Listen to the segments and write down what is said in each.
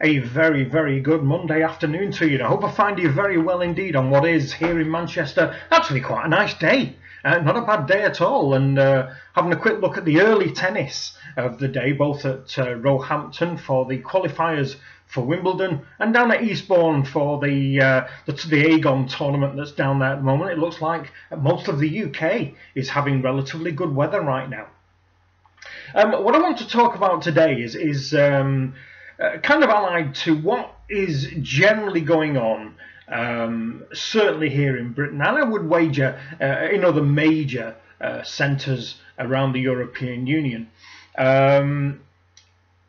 A very, very good Monday afternoon to you. I hope I find you very well indeed on what is here in Manchester actually quite a nice day. Not a bad day at all, and having a quick look at the early tennis of the day, both at Roehampton for the qualifiers for Wimbledon and down at Eastbourne for the Aegon tournament that's down there at the moment. It looks like most of the UK is having relatively good weather right now. What I want to talk about today is kind of allied to what is generally going on, certainly here in Britain, and I would wager in other major centres around the European Union.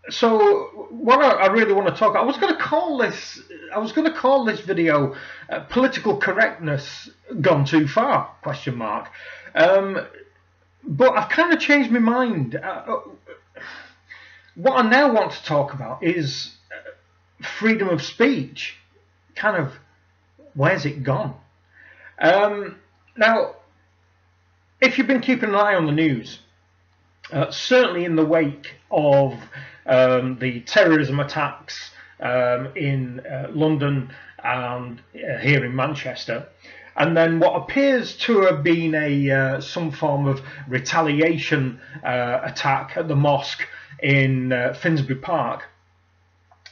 So what I really want to talk, I was going to call this video "Political Correctness Gone Too Far?" ? But I've kind of changed my mind. What I now want to talk about is freedom of speech. Kind of, where's it gone? Now, if you've been keeping an eye on the news, certainly in the wake of the terrorism attacks in London and here in Manchester, and then what appears to have been some form of retaliation attack at the mosque in Finsbury Park,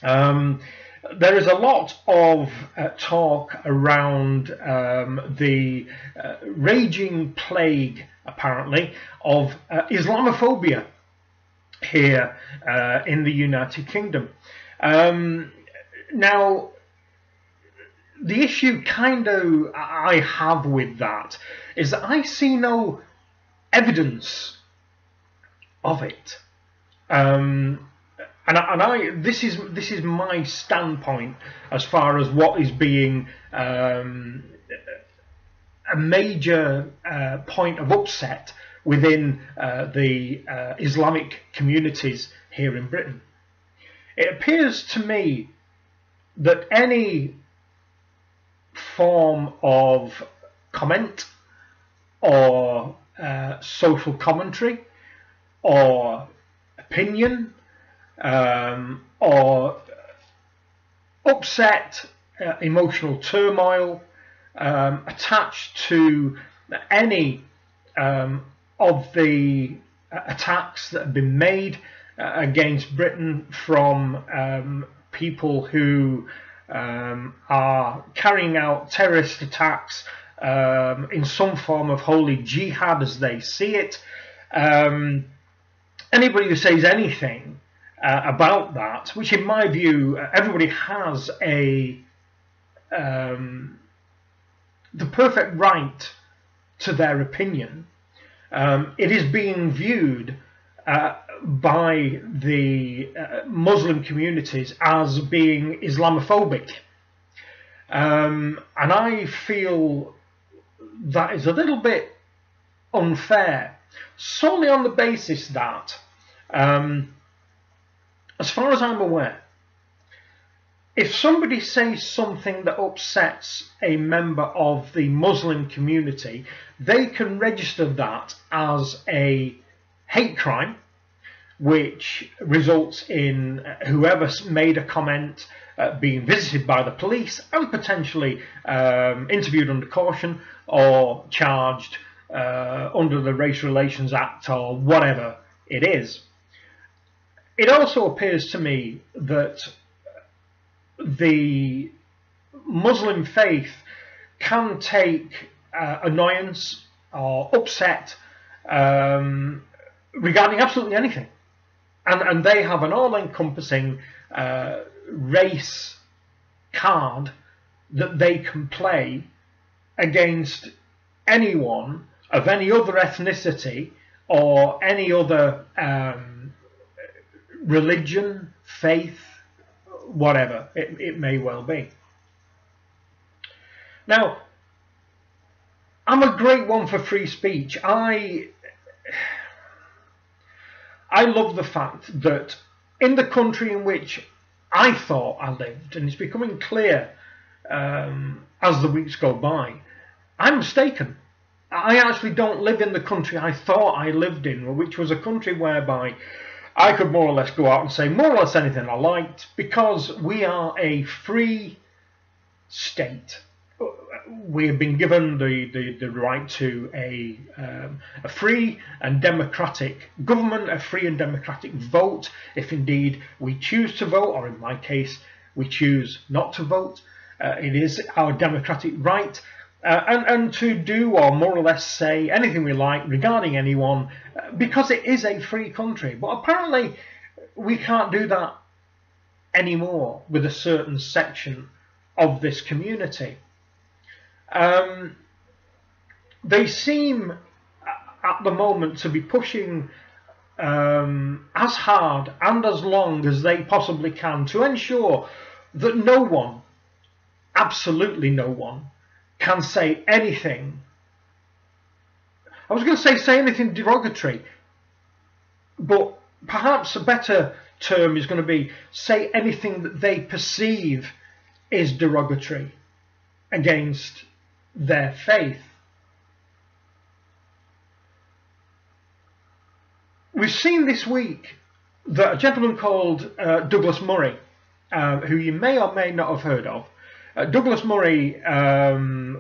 there is a lot of talk around the raging plague, apparently, of Islamophobia here in the United Kingdom. Now, the issue I have with that is that I see no evidence of it. This is my standpoint as far as what is being a major point of upset within the Islamic communities here in Britain. It appears to me that any form of comment or social commentary or opinion or upset emotional turmoil attached to any of the attacks that have been made against Britain from people who are carrying out terrorist attacks in some form of holy jihad as they see it. Anybody who says anything about that, which in my view everybody has the perfect right to their opinion, it is being viewed by the Muslim communities as being Islamophobic, and I feel that is a little bit unfair, solely on the basis that as far as I'm aware, if somebody says something that upsets a member of the Muslim community, they can register that as a hate crime, which results in whoever made a comment being visited by the police and potentially interviewed under caution or charged under the Race Relations Act or whatever it is. It also appears to me that the Muslim faith can take annoyance or upset regarding absolutely anything, and they have an all-encompassing race card that they can play against anyone of any other ethnicity or any other religion, faith, whatever it may well be. Now, I'm a great one for free speech. I love the fact that in the country in which I thought I lived, and it's becoming clear as the weeks go by, I'm mistaken. I actually don't live in the country I thought I lived in, which was a country whereby I could more or less go out and say more or less anything I liked, because we are a free state. We have been given the right to a free and democratic government, a free and democratic vote, if indeed we choose to vote, or in my case, we choose not to vote. It is our democratic right, and to do or more or less say anything we like regarding anyone, because it is a free country. But apparently we can't do that anymore with a certain section of this community. They seem at the moment to be pushing as hard and as long as they possibly can to ensure that no one, absolutely no one, can say anything. I was going to say anything derogatory, but perhaps a better term is going to be say anything that they perceive is derogatory against their faith. We've seen this week that a gentleman called Douglas Murray, who you may or may not have heard of. Douglas Murray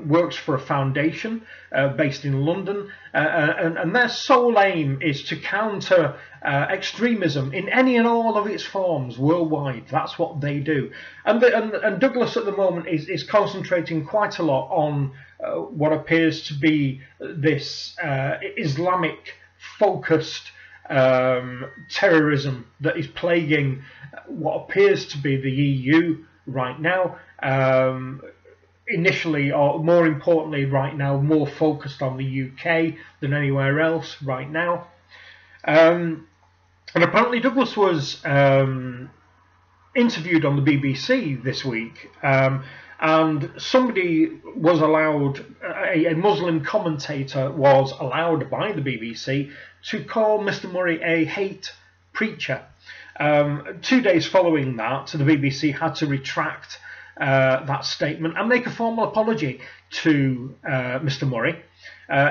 works for a foundation based in London, and their sole aim is to counter extremism in any and all of its forms worldwide. That's what they do. And Douglas at the moment is concentrating quite a lot on what appears to be this Islamic-focused terrorism that is plaguing what appears to be the EU right now. Initially, or more importantly right now, more focused on the UK than anywhere else right now. And apparently Douglas was interviewed on the BBC this week, and somebody was allowed, a Muslim commentator was allowed by the BBC to call Mr. Murray a hate preacher. 2 days following that, the BBC had to retract that statement and make a formal apology to Mr. Murray.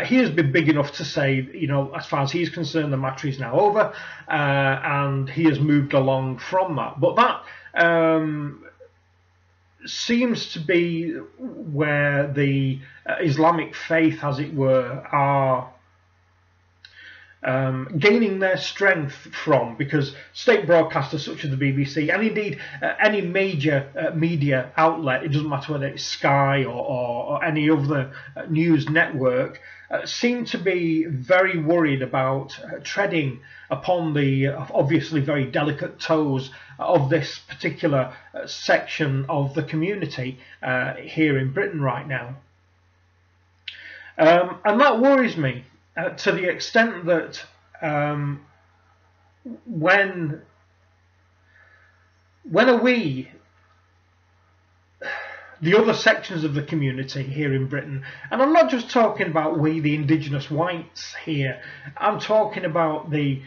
He has been big enough to say, you know, as far as he's concerned, the matter is now over, and he has moved along from that. But that seems to be where the Islamic faith, as it were, are gaining their strength from, because state broadcasters such as the BBC, and indeed any major media outlet, it doesn't matter whether it's Sky or any other news network, seem to be very worried about treading upon the obviously very delicate toes of this particular section of the community here in Britain right now. And that worries me. To the extent that when are we, the other sections of the community here in Britain, and I'm not just talking about we, the indigenous whites here, I'm talking about the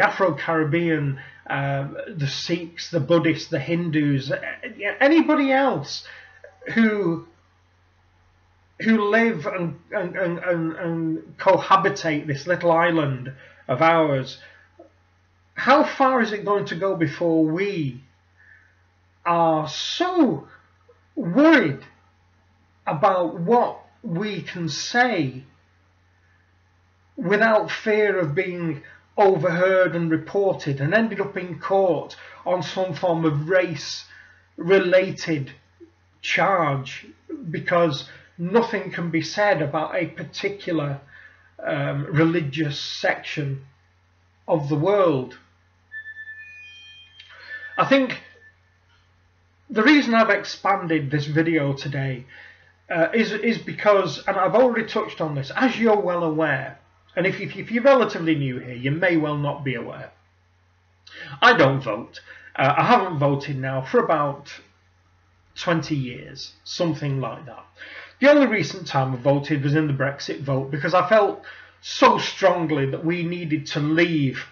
Afro-Caribbean, the Sikhs, the Buddhists, the Hindus, anybody else who live and cohabitate this little island of ours. How far is it going to go before we are so worried about what we can say without fear of being overheard and reported and ended up in court on some form of race-related charge because nothing can be said about a particular religious section of the world? I think the reason I've expanded this video today is because, and I've already touched on this, as you're well aware, and if you're relatively new here, you may well not be aware, I don't vote. I haven't voted now for about 20 years, something like that. The only recent time I voted was in the Brexit vote because I felt so strongly that we needed to leave.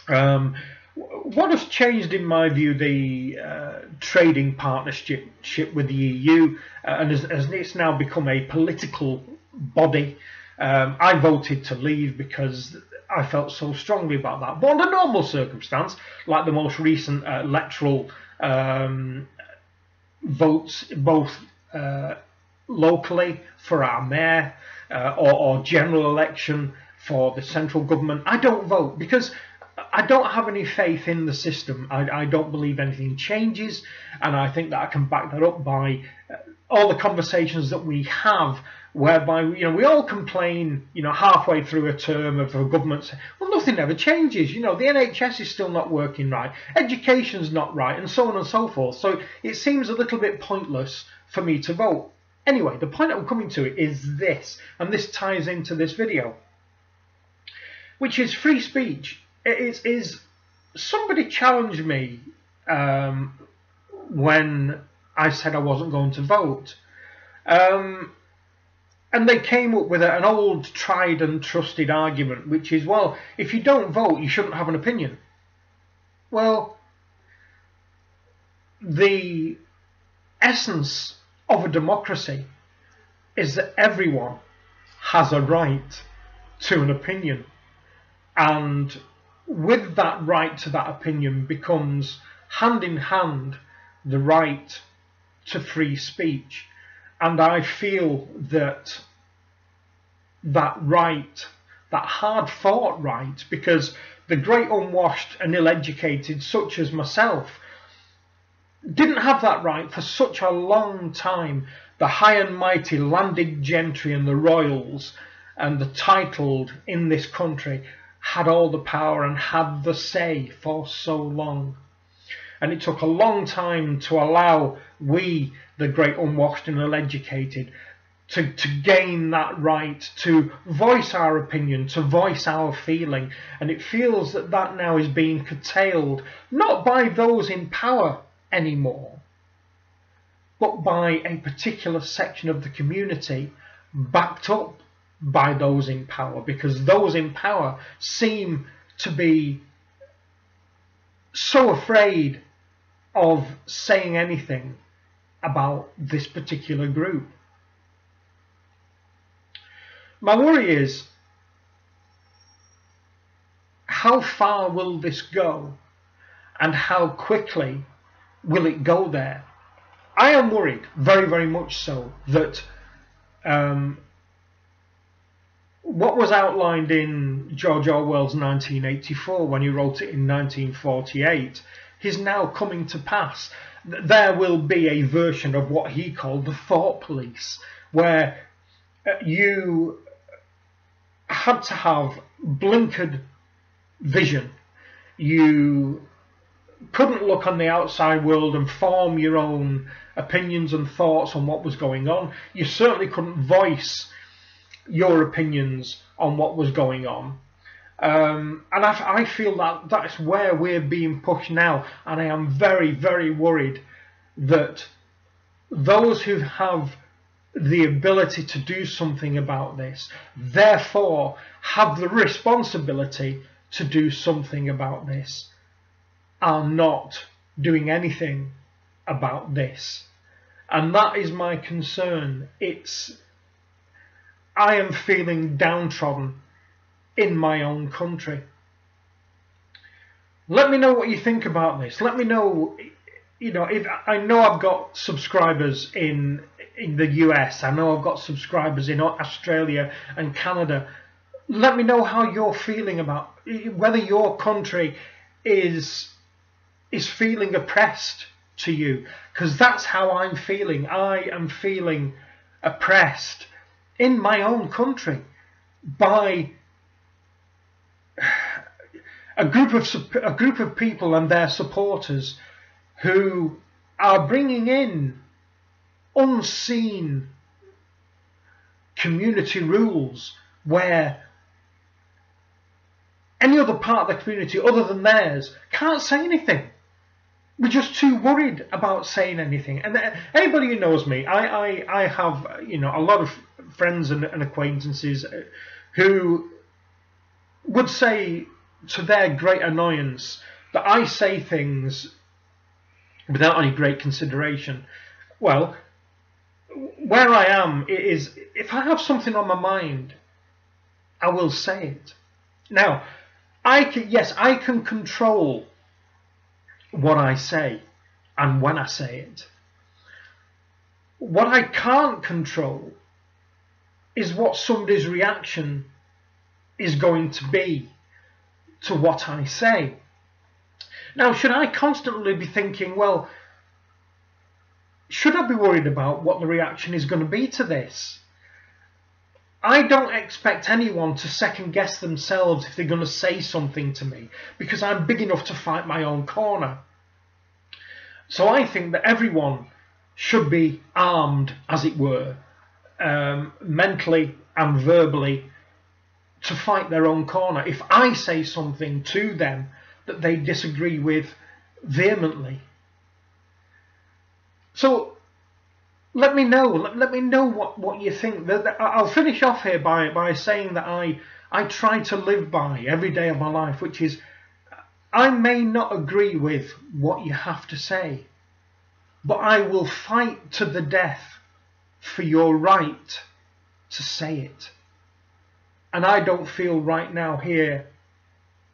What has changed, in my view, the trading partnership with the EU, and as it's now become a political body. I voted to leave because I felt so strongly about that. But under normal circumstance, like the most recent electoral votes, both locally for our mayor or general election for the central government, I don't vote because I don't have any faith in the system. I don't believe anything changes, and I think that I can back that up by all the conversations that we have, whereby we all complain halfway through a term of a government saying, well, nothing ever changes. The NHS is still not working right, education's not right, and so on and so forth. So it seems a little bit pointless for me to vote. Anyway, the point I'm coming to is this, and this ties into this video, which is free speech. Is somebody challenged me when I said I wasn't going to vote, and they came up with an old tried and trusted argument, which is, well, if you don't vote, you shouldn't have an opinion. Well, the essence of a democracy is that everyone has a right to an opinion, and with that right to that opinion becomes hand in hand the right to free speech. And I feel that that right, that hard-fought right, because the great unwashed and ill-educated such as myself didn't have that right for such a long time. The high and mighty landed gentry and the royals and the titled in this country had all the power and had the say for so long. And it took a long time to allow we, the great unwashed and ill-educated, to gain that right to voice our opinion, to voice our feeling. And it feels that that now is being curtailed, not by those in power anymore, but by a particular section of the community backed up by those in power, because those in power seem to be so afraid of saying anything about this particular group. My worry is, how far will this go, and how quickly will it go there? I am worried, very, very much so, that what was outlined in George Orwell's 1984, when he wrote it in 1948, is now coming to pass. There will be a version of what he called the thought police, where you had to have blinkered vision. You couldn't look on the outside world and form your own opinions and thoughts on what was going on. You certainly couldn't voice your opinions on what was going on. And I feel that that's where we're being pushed now, and I am very, very worried that those who have the ability to do something about this, therefore have the responsibility to do something about this, are not doing anything about this. And that is my concern. I am feeling downtrodden in my own country. Let me know what you think about this. Let me know, if I know I've got subscribers in the US, I know I've got subscribers in Australia and Canada. Let me know how you're feeling about whether your country is feeling oppressed to you, because that's how I'm feeling. I am feeling oppressed in my own country by a group of people and their supporters who are bringing in unseen community rules where any other part of the community other than theirs can't say anything. We're just too worried about saying anything. And anybody who knows me, I have a lot of friends and acquaintances who would say, to their great annoyance, that I say things without any great consideration. Well, where I am is, if I have something on my mind, I will say it. Now, yes, I can control what I say and when I say it. What I can't control is what somebody's reaction is going to be to what I say. Now, should I constantly be thinking, well, should I be worried about what the reaction is going to be to this? I don't expect anyone to second guess themselves if they're going to say something to me, because I'm big enough to fight my own corner. So I think that everyone should be armed, as it were, mentally and verbally, to fight their own corner. If I say something to them that they disagree with vehemently. So let me know what you think. I'll finish off here by saying that I try to live by every day of my life, which is, I may not agree with what you have to say, but I will fight to the death for your right to say it. And I don't feel right now here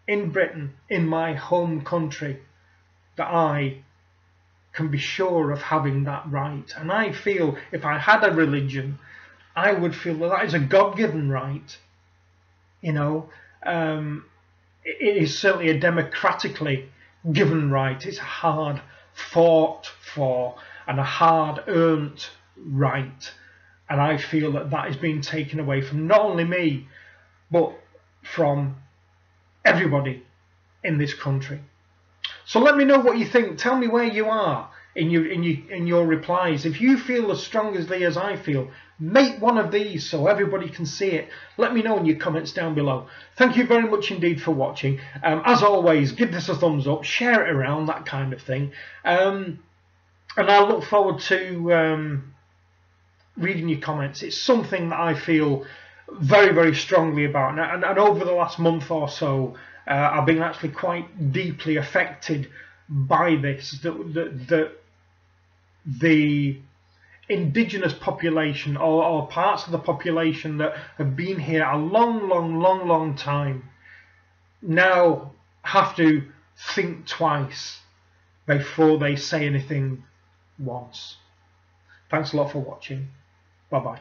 in Britain, in my home country, that I can be sure of having that right. And I feel if I had a religion, I would feel that is a God-given right. You know, it is certainly a democratically given right. It's a hard fought for and a hard earned right. And I feel that that is being taken away from not only me, but from everybody in this country. So let me know what you think. Tell me where you are in your replies. If you feel as strongly as I feel, make one of these so everybody can see it. Let me know in your comments down below. Thank you very much indeed for watching. As always, give this a thumbs up, share it around, that kind of thing. And I look forward to reading your comments. It's something that I feel very, very strongly about. And over the last month or so, I've been actually quite deeply affected by this. The indigenous population or parts of the population that have been here a long time now have to think twice before they say anything once. Thanks a lot for watching. Bye bye.